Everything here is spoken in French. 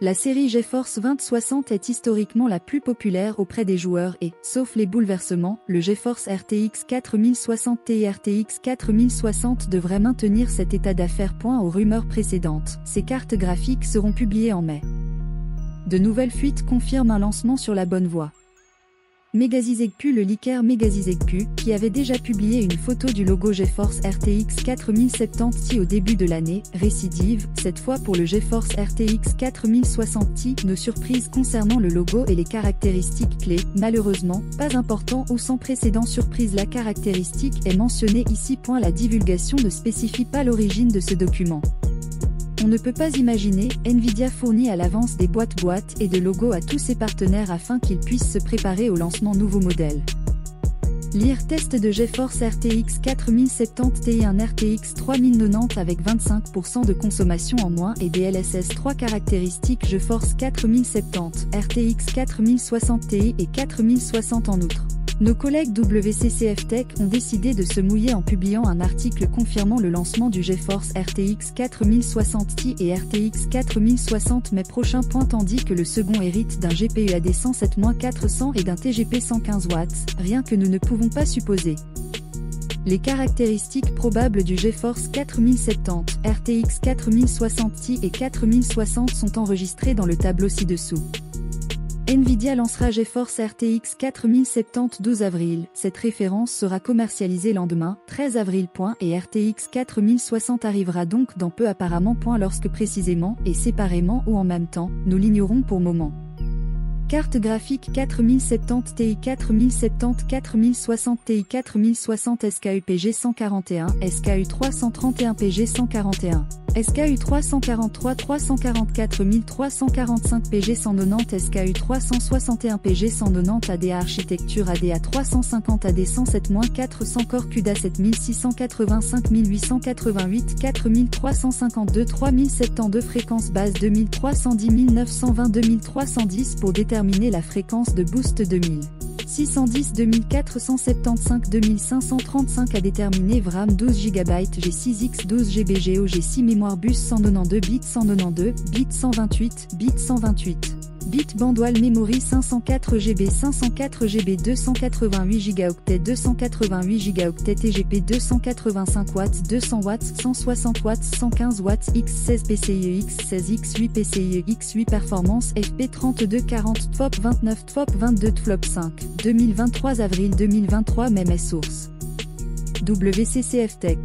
La série GeForce 2060 est historiquement la plus populaire auprès des joueurs et, sauf les bouleversements, le GeForce RTX 4060 Ti et RTX 4060 devrait maintenir cet état d'affaires. Aux rumeurs précédentes, ces cartes graphiques seront publiées en mai. De nouvelles fuites confirment un lancement sur la bonne voie. Megazizegpu, le leaker Megazizegpu, qui avait déjà publié une photo du logo GeForce RTX 4070 Ti au début de l'année, récidive, cette fois pour le GeForce RTX 4060 Ti. Nos surprises concernant le logo et les caractéristiques clés, malheureusement, pas important ou sans précédent. Surprise, la caractéristique est mentionnée ici. La divulgation ne spécifie pas l'origine de ce document. On ne peut pas imaginer, Nvidia fournit à l'avance des boîtes et de logos à tous ses partenaires afin qu'ils puissent se préparer au lancement nouveau modèle. Lire test de GeForce RTX 4070 Ti, un RTX 3090 avec 25% de consommation en moins et DLSS 3 caractéristiques GeForce 4070, RTX 4060 Ti et 4060 en outre. Nos collègues WCCF Tech ont décidé de se mouiller en publiant un article confirmant le lancement du GeForce RTX 4060 Ti et RTX 4060 mai prochain. Tandis que le second hérite d'un GPU AD107-400 et d'un TGP 115 watts, rien que nous ne pouvons pas supposer. Les caractéristiques probables du GeForce 4070, RTX 4060 Ti et 4060 sont enregistrées dans le tableau ci-dessous. Nvidia lancera GeForce RTX 4070 12 avril. Cette référence sera commercialisée lendemain, 13 avril. Et RTX 4060 arrivera donc dans peu apparemment. Lorsque précisément, et séparément ou en même temps, nous l'ignorons pour moment. Carte graphique 4070 Ti, 4070 4060 Ti, 4060 SKU-PG 141, SKU 331 PG 141, SKU 343 344 345 PG 190, SKU 361 PG 190, ADA architecture ADA 350 AD 107-400 Core CUDA 7685 1888 4352 3072 fréquence base 2310 920 2310 pour déterminer la fréquence de boost 2000. 610 2475 2535 à déterminer VRAM 12 GB G6X 12 GB GO G6 mémoire bus 192 bits 192 bits 128 bits 128 bits Bandual Memory 504 GB 504 GB 288 Go 288 Go TGP 285 watts 200 watts 160 watts 115 watts X16 PCIe X16 X8 PCIe X8 performance FP3240 TFOP 29 TFOP 22 TFLOP 5 2023 avril 2023 même source WCCF Tech.